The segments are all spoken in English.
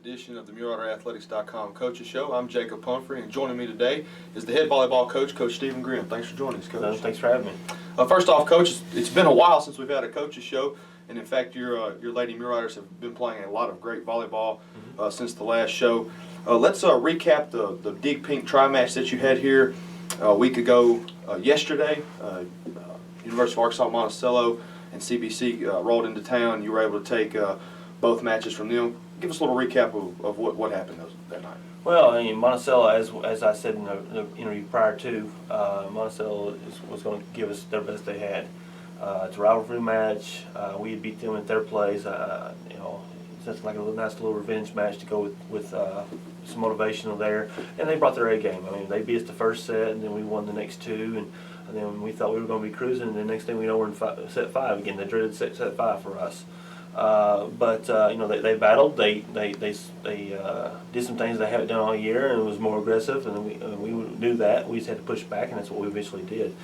edition of the MuirRiderAthletics.com Coaches Show. I'm Jacob Pumphrey, and joining me today is the head volleyball coach, Coach Steven Gream. Thanks for joining us, Coach. Thanks for having me. First off, Coach, it's been a while since we've had a Coaches Show, and in fact, your Lady MuirRiders have been playing a lot of great volleyball since the last show. Let's recap the Dig Pink tri-match that you had here a week ago yesterday. University of Arkansas Monticello and CBC rolled into town. You were able to take both matches from them. Give us a little recap of what happened that night. Well, I mean, Monticello, as I said in the interview prior to, Monticello was going to give us their best they had. It's a rivalry match. We had beat them at their place. You know, it's like a nice little revenge match to go with some motivational there. And they brought their A game. I mean, they beat us the first set, and then we won the next two. And then we thought we were going to be cruising, and the next thing we know, we're in set 5 again. The dreaded set 5 for us. But you know, they battled. They did some things they haven't done all year, and it was more aggressive. And we knew that. We just had to push back, and that's what we eventually did.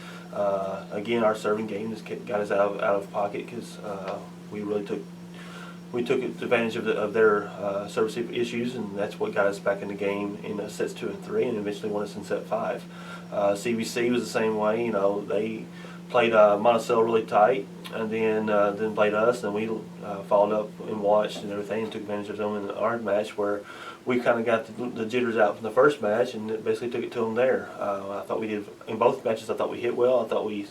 Again, our serving game just got us out of pocket because we really took advantage of their service issues, and that's what got us back in the game in sets 2 and 3, and eventually won us in set 5. CBC was the same way. You know, they played Monticello really tight, and then played us, and we followed up and watched and everything, and took advantage of them in our match where we kind of got the jitters out from the first match, and it basically took it to them there. I thought we did in both matches. I thought we hit well. I thought we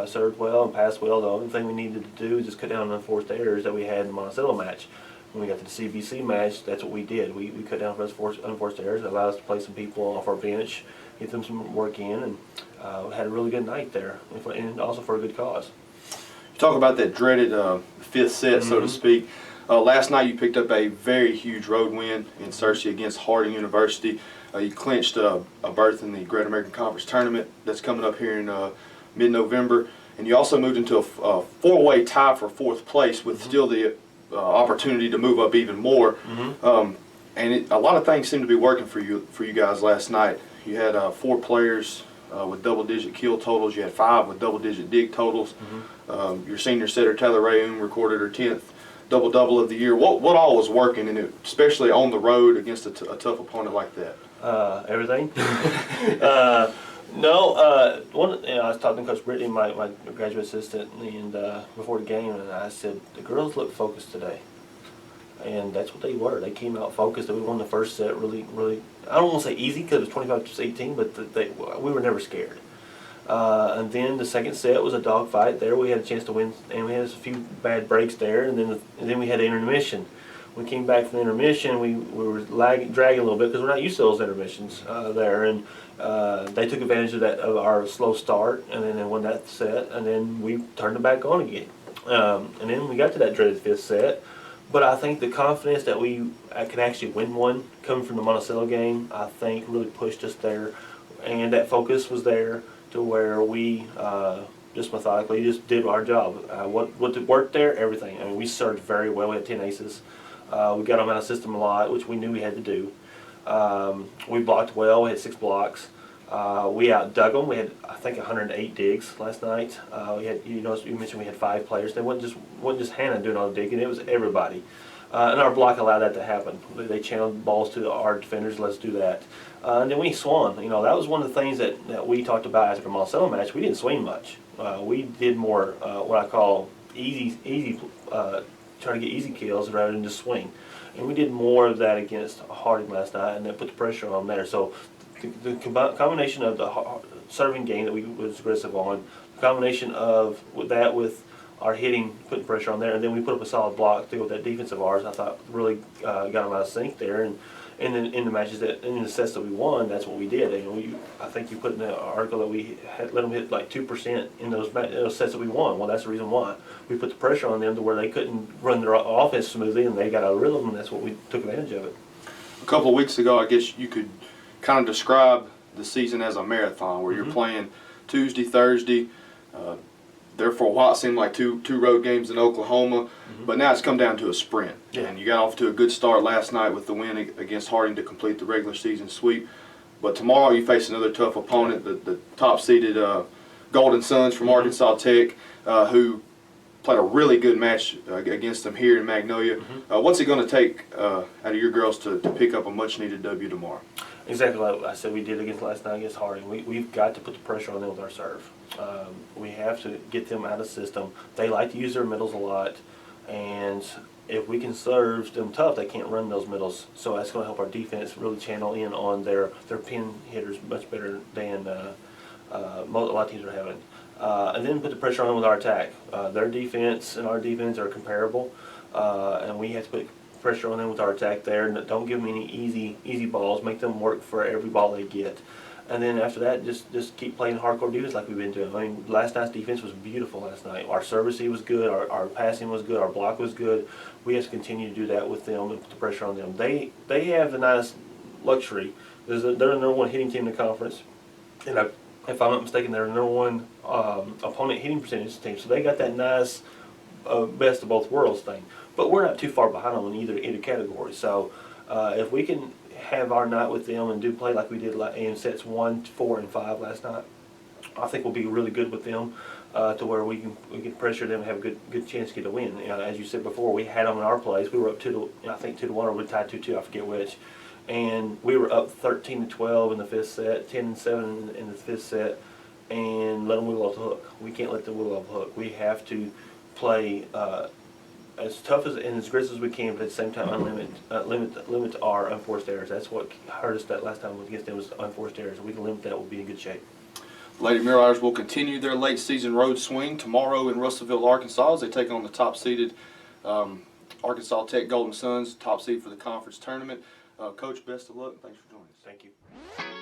served well and passed well. The only thing we needed to do was just cut down on the unforced errors that we had in the Monticello match. When we got to the CBC match, that's what we did. We cut down those unforced errors. It allowed us to play some people off our bench, get them some work in, and had a really good night there, and also for a good cause. You talk about that dreaded fifth set, so to speak. Last night you picked up a very huge road win in Searcy against Harding University. You clinched a berth in the Great American Conference Tournament that's coming up here in mid-November, and you also moved into a four-way tie for 4th place with still the opportunity to move up even more. And a lot of things seemed to be working for you guys last night. You had 4 players with double-digit kill totals. You had 5 with double-digit dig totals. Your senior setter Taylor Rayoum recorded her 10th double-double of the year. What all was working, and especially on the road against a tough opponent like that? Everything. No, I was talking to Coach Brittany, my graduate assistant, and before the game, and I said, the girls look focused today. And that's what they were. They came out focused. We won the first set really, I don't want to say easy because it was 25-18, but we were never scared. And then the second set was a dogfight there. We had a chance to win, and we had a few bad breaks there, and then we had intermission. We came back from the intermission. We were dragging a little bit because we're not used to those intermissions there, and they took advantage of our slow start, and then they won that set, and then we turned it back on again. And then we got to that dreaded 5th set. But I think the confidence that we could actually win one coming from the Monticello game, I think really pushed us there. And that focus was there to where we just methodically just did our job. What worked there? Everything. I mean, we served very well. We had 10 aces. We got them out of system a lot, which we knew we had to do. We blocked well. We had 6 blocks. We outdug them. We had, I think, 108 digs last night. We had, you mentioned we had 5 players. They wasn't just Hannah doing all the digging. It was everybody. And our block allowed that to happen. They channeled balls to our defenders. Let's do that. And then we swung. You know, that was one of the things that we talked about after the Monticello match. We didn't swing much. We did more what I call easy, trying to get easy kills rather than just swing. And we did more of that against Harding last night, and that put the pressure on there. So the combination of the serving game that we was aggressive on, the combination of with our hitting, putting pressure on there, and then we put up a solid block to go with that defense of ours, I thought really got them out of sync there. And then in the matches in the sets that we won, that's what we did. And I think you put in the article that we had let them hit like 2% in those sets that we won. Well, that's the reason why. We put the pressure on them to where they couldn't run their offense smoothly, and they got out of rhythm, and that's what we took advantage of it. A couple of weeks ago, I guess you could kind of describe the season as a marathon where you're playing Tuesday, Thursday. There for a while it seemed like two road games in Oklahoma, but now it's come down to a sprint. Yeah. And you got off to a good start last night with the win against Harding to complete the regular season sweep. But tomorrow you face another tough opponent, the top-seeded Golden Suns from Arkansas Tech, who played a really good match against them here in Magnolia. What's it going to take out of your girls to pick up a much-needed W tomorrow? Exactly like I said we did against last night against Harding. We've got to put the pressure on them with our serve. We have to get them out of system. They like to use their middles a lot, and if we can serve them tough, they can't run those middles. So that's going to help our defense really channel in on their pin hitters much better than a lot of teams are having. And then put the pressure on them with our attack. Their defense and our defense are comparable, and we have to put pressure on them with our attack there. Don't give them any easy balls. Make them work for every ball they get. And then after that, just keep playing hardcore defense like we've been doing. I mean, last night's defense was beautiful last night. Our service was good. Our passing was good. Our block was good. We have to continue to do that with them and put the pressure on them. They have the nice luxury. They're the number one hitting team in the conference. And if I'm not mistaken, they're the number one opponent hitting percentage team. So they got that nice best of both worlds thing. But we're not too far behind them in either category. So if we can have our night with them and do play like we did in sets 1, 4, and 5 last night, I think we'll be really good with them to where we can pressure them and have a good chance to get a win. As you said before, we had them in our plays. We were up 2-1, or we tied 2-2. I forget which. And we were up 13-12 in the fifth set, 10-7 in the fifth set, and let them wiggle off the hook. We can't let them wiggle off the hook. We have to play as tough and as aggressive as we can, but at the same time limit our unforced errors. That's what hurt us that last time against them was unforced errors. If we can limit that, we'll be in good shape. Lady Mirrors will continue their late season road swing tomorrow in Russellville, Arkansas, as they take on the top-seeded Arkansas Tech Golden Suns, top seed for the conference tournament. Coach, best of luck. Thanks for joining us. Thank you.